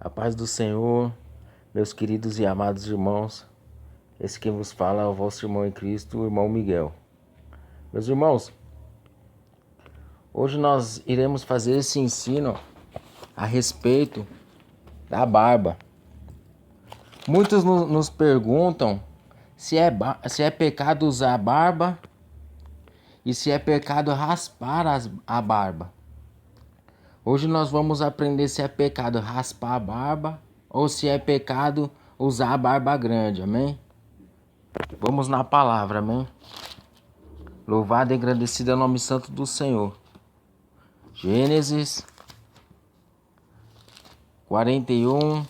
A paz do Senhor, meus queridos e amados irmãos. Esse quem vos fala é o vosso irmão em Cristo, o irmão Miguel. Meus irmãos, hoje nós iremos fazer esse ensino a respeito da barba. Muitos nos perguntam se é pecado usar barba e se é pecado raspar a barba. Hoje nós vamos aprender se é pecado raspar a barba ou se é pecado usar a barba grande, amém? Vamos na palavra, amém? Louvado e agradecido é o nome santo do Senhor. Gênesis 41,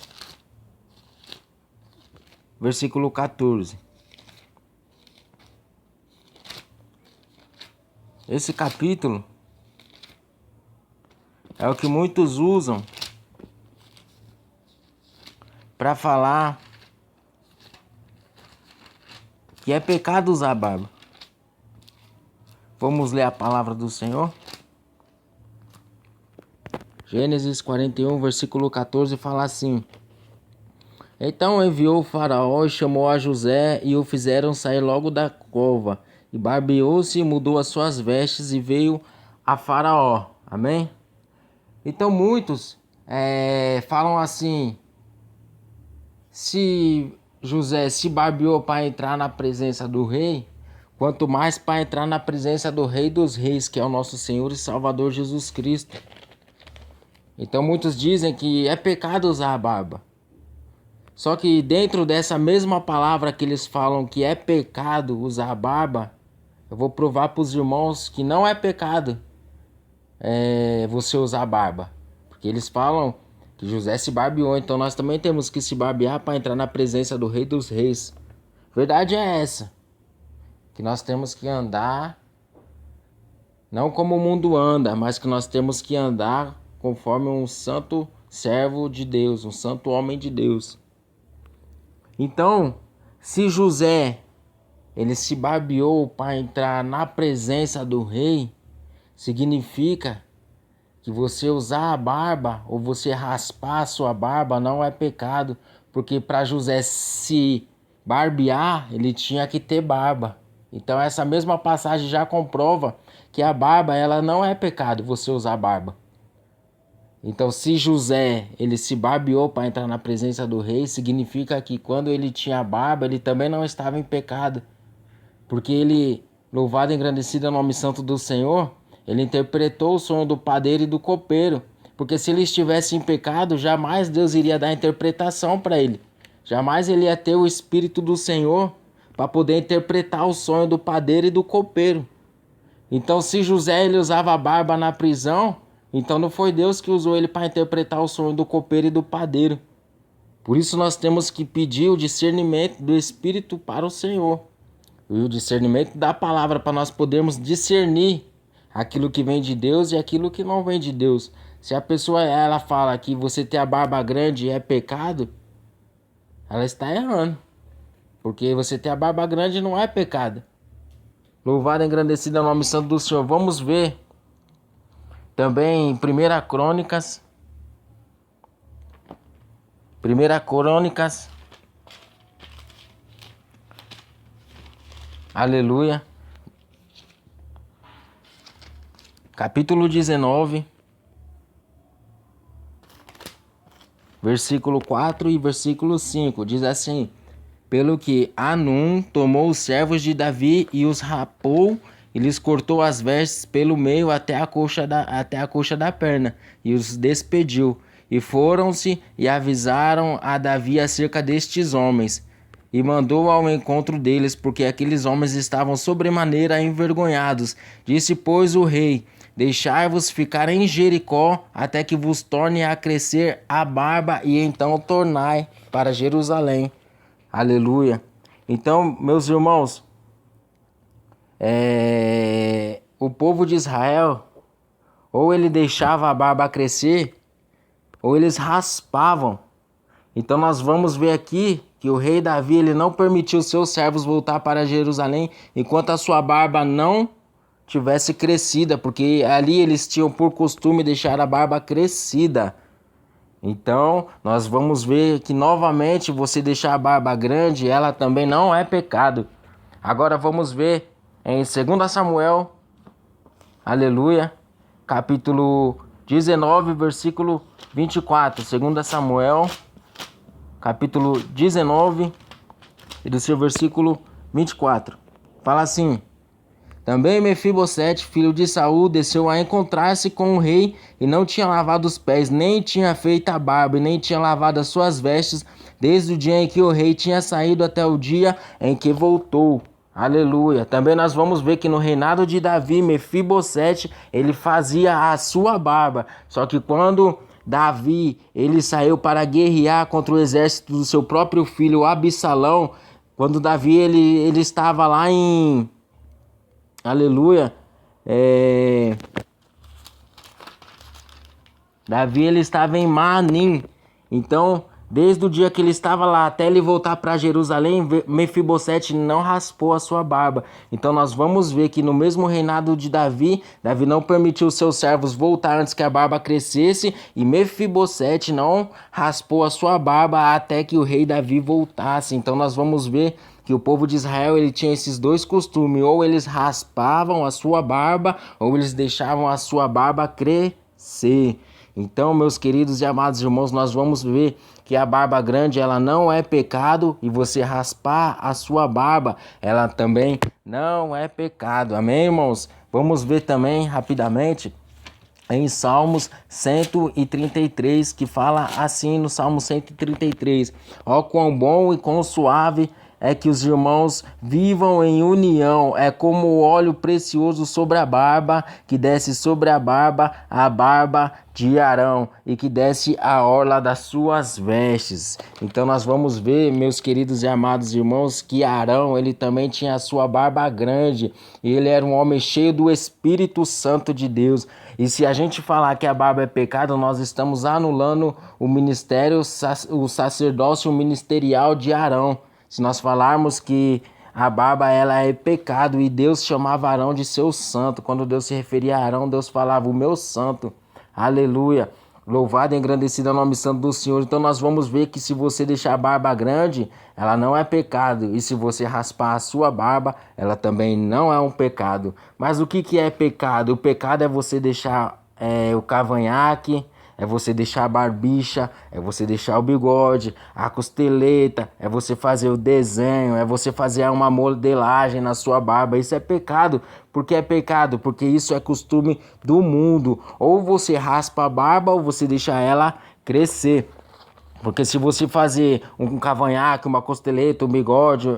versículo 14. Esse capítulo é o que muitos usam para falar que é pecado usar barba. Vamos ler a palavra do Senhor? Gênesis 41, versículo 14 fala assim: Então enviou o faraó e chamou a José e o fizeram sair logo da cova. E barbeou-se e mudou as suas vestes e veio a faraó. Amém? Então muitos falam assim: se José se barbeou para entrar na presença do rei, quanto mais para entrar na presença do Rei dos Reis, que é o nosso Senhor e Salvador Jesus Cristo. Então muitos dizem que é pecado usar a barba. Só que dentro dessa mesma palavra que eles falam que é pecado usar a barba, eu vou provar para os irmãos que não é pecado você usar a barba. Porque eles falam que José se barbeou, então nós também temos que se barbear para entrar na presença do Rei dos Reis. Verdade é essa, que nós temos que andar não como o mundo anda, mas que nós temos que andar conforme um santo servo de Deus, um santo homem de Deus. Então, se José ele se barbeou para entrar na presença do rei, significa que você usar a barba ou você raspar a sua barba não é pecado, porque para José se barbear, ele tinha que ter barba. Então essa mesma passagem já comprova que a barba ela não é pecado, você usar barba. Então se José ele se barbeou para entrar na presença do rei, significa que quando ele tinha barba, ele também não estava em pecado. Porque ele, louvado e engrandecido é o nome santo do Senhor, ele interpretou o sonho do padeiro e do copeiro. Porque se ele estivesse em pecado, jamais Deus iria dar interpretação para ele. Jamais ele ia ter o Espírito do Senhor para poder interpretar o sonho do padeiro e do copeiro. Então se José ele usava a barba na prisão, então não foi Deus que usou ele para interpretar o sonho do copeiro e do padeiro. Por isso nós temos que pedir o discernimento do Espírito para o Senhor. E o discernimento da palavra para nós podermos discernir aquilo que vem de Deus e aquilo que não vem de Deus. Se a pessoa ela fala que você ter a barba grande é pecado, ela está errando. Porque você ter a barba grande não é pecado. Louvado e engrandecido é o nome santo do Senhor. Vamos ver também em 1 Crônicas. 1 Crônicas. Aleluia. Capítulo 19. Versículo 4 e versículo 5. Diz assim: Pelo que Anum tomou os servos de Davi e os rapou e lhes cortou as vestes pelo meio até a coxa da perna e os despediu. E foram-se e avisaram a Davi acerca destes homens. E mandou ao encontro deles, porque aqueles homens estavam sobremaneira envergonhados. Disse, pois, o rei: Deixai-vos ficar em Jericó, até que vos torne a crescer a barba, e então tornai para Jerusalém. Aleluia. Então, meus irmãos, o povo de Israel, ou ele deixava a barba crescer, ou eles raspavam. Então nós vamos ver aqui que o rei Davi ele não permitiu seus servos voltar para Jerusalém enquanto a sua barba não tivesse crescida, porque ali eles tinham por costume deixar a barba crescida. Então, nós vamos ver que novamente você deixar a barba grande, ela também não é pecado. Agora vamos ver em 2 Samuel, aleluia, capítulo 19, versículo 24. 2 Samuel, capítulo 19, e do seu versículo 24. Fala assim: Também Mefibosete, filho de Saul, desceu a encontrar-se com o rei e não tinha lavado os pés, nem tinha feito a barba, e nem tinha lavado as suas vestes, desde o dia em que o rei tinha saído até o dia em que voltou. Aleluia. Também nós vamos ver que no reinado de Davi, Mefibosete, ele fazia a sua barba. Só que quando Davi, ele saiu para guerrear contra o exército do seu próprio filho Absalão, quando Davi, ele estava lá em... Aleluia. Davi, ele estava em Maanim. Então, desde o dia que ele estava lá até ele voltar para Jerusalém, Mefibosete não raspou a sua barba. Então, nós vamos ver que no mesmo reinado de Davi, Davi não permitiu seus servos voltar antes que a barba crescesse, e Mefibosete não raspou a sua barba até que o rei Davi voltasse. Então, nós vamos ver que o povo de Israel, ele tinha esses dois costumes: ou eles raspavam a sua barba, ou eles deixavam a sua barba crescer. Então, meus queridos e amados irmãos, nós vamos ver que a barba grande, ela não é pecado, e você raspar a sua barba, ela também não é pecado. Amém, irmãos? Vamos ver também rapidamente em Salmos 133, que fala assim no Salmo 133: Ó, quão bom e quão suave é que os irmãos vivam em união, é como o óleo precioso sobre a barba, que desce sobre a barba de Arão, e que desce a orla das suas vestes. Então nós vamos ver, meus queridos e amados irmãos, que Arão, ele também tinha a sua barba grande, e ele era um homem cheio do Espírito Santo de Deus. E se a gente falar que a barba é pecado, nós estamos anulando o ministério, o sacerdócio ministerial de Arão. Se nós falarmos que a barba, ela é pecado, e Deus chamava Arão de seu santo. Quando Deus se referia a Arão, Deus falava o meu santo. Aleluia. Louvado e engrandecido é o nome santo do Senhor. Então nós vamos ver que se você deixar a barba grande, ela não é pecado. E se você raspar a sua barba, ela também não é um pecado. Mas o que é pecado? O pecado é você deixar o cavanhaque, é você deixar a barbicha, é você deixar o bigode, a costeleta, é você fazer o desenho, é você fazer uma modelagem na sua barba. Isso é pecado. Por que é pecado? Porque isso é costume do mundo. Ou você raspa a barba ou você deixa ela crescer. Porque se você fazer um cavanhaque, uma costeleta, um bigode,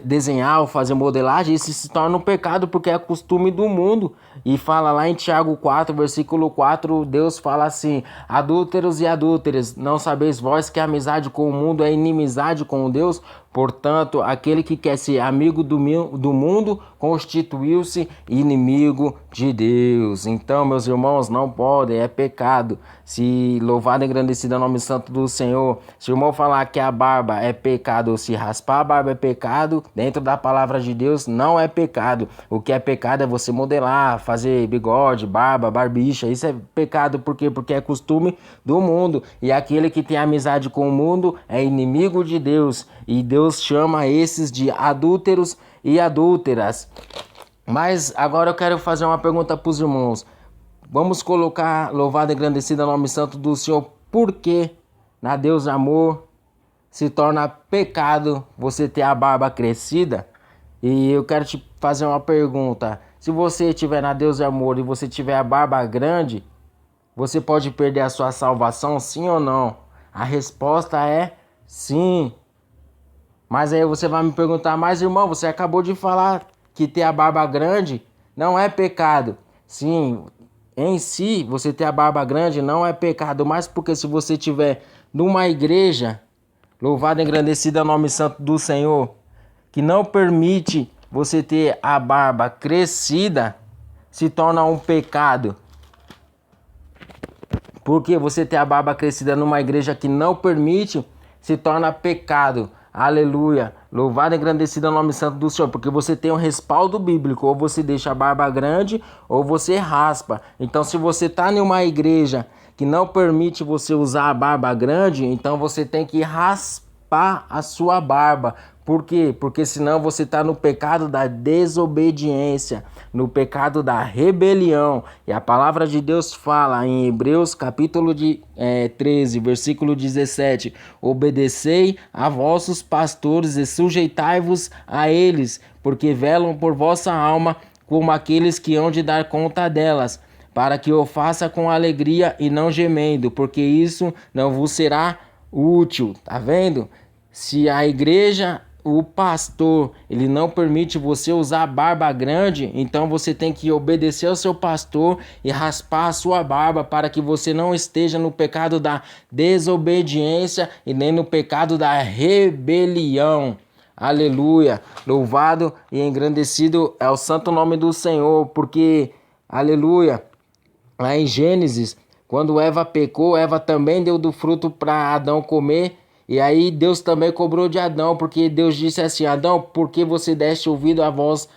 desenhar ou fazer modelagem, isso se torna um pecado, porque é costume do mundo. E fala lá em Tiago 4, versículo 4, Deus fala assim: adúlteros e adúlteras, não sabeis vós que a amizade com o mundo é inimizade com Deus? Portanto, aquele que quer ser amigo do mundo constituiu-se inimigo de Deus. Então, meus irmãos, não podem, é pecado. Se louvado e engrandecido é o nome santo do Senhor. Se o irmão falar que a barba é pecado, ou se raspar a barba é pecado, dentro da palavra de Deus não é pecado. O que é pecado é você modelar, fazer bigode, barba, barbicha. Isso é pecado. Por quê? Porque é costume do mundo. E aquele que tem amizade com o mundo é inimigo de Deus. E Deus chama esses de adúlteros e adúlteras. Mas agora eu quero fazer uma pergunta para os irmãos. Vamos colocar louvado e engrandecido é o nome santo do Senhor. Por que na Deus Amor se torna pecado você ter a barba crescida? E eu quero te fazer uma pergunta. Se você estiver na Deus Amor e você tiver a barba grande, você pode perder a sua salvação, sim ou não? A resposta é sim. Mas aí você vai me perguntar: mas irmão, você acabou de falar que ter a barba grande não é pecado. Sim, em si, você ter a barba grande não é pecado, mas porque se você tiver numa igreja, louvado e engrandecido é o nome santo do Senhor, que não permite você ter a barba crescida, se torna um pecado. Porque você ter a barba crescida numa igreja que não permite, se torna pecado. Aleluia. Louvado e engrandecido é o nome santo do Senhor. Porque você tem um respaldo bíblico. Ou você deixa a barba grande, ou você raspa. Então, se você está em uma igreja que não permite você usar a barba grande, então você tem que raspar a sua barba. Por quê? Porque senão você está no pecado da desobediência, no pecado da rebelião. E a palavra de Deus fala em Hebreus capítulo 13, versículo 17: obedecei a vossos pastores e sujeitai-vos a eles, porque velam por vossa alma, como aqueles que hão de dar conta delas, para que o faça com alegria e não gemendo, porque isso não vos será útil. Tá vendo? Se a igreja, o pastor, ele não permite você usar barba grande, então você tem que obedecer ao seu pastor e raspar a sua barba para que você não esteja no pecado da desobediência e nem no pecado da rebelião. Aleluia! Louvado e engrandecido é o santo nome do Senhor, porque, aleluia, lá em Gênesis, quando Eva pecou, Eva também deu do fruto para Adão comer. E aí Deus também cobrou de Adão, porque Deus disse assim: Adão, por que você deste ouvido à voz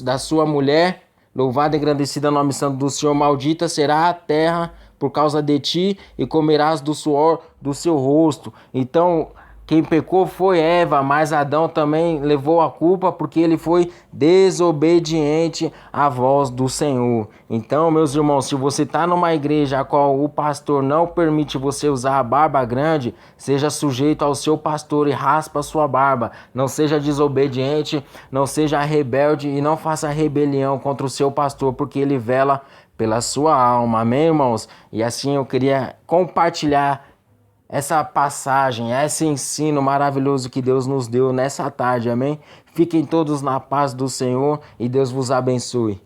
da sua mulher? Louvado e engrandecido é o nome santo do Senhor. Maldita será a terra por causa de ti, e comerás do suor do seu rosto. Então, quem pecou foi Eva, mas Adão também levou a culpa porque ele foi desobediente à voz do Senhor. Então, meus irmãos, se você está numa igreja a qual o pastor não permite você usar a barba grande, seja sujeito ao seu pastor e raspa a sua barba. Não seja desobediente, não seja rebelde e não faça rebelião contra o seu pastor, porque ele vela pela sua alma. Amém, irmãos? E assim eu queria compartilhar essa passagem, esse ensino maravilhoso que Deus nos deu nessa tarde, amém? Fiquem todos na paz do Senhor e Deus vos abençoe.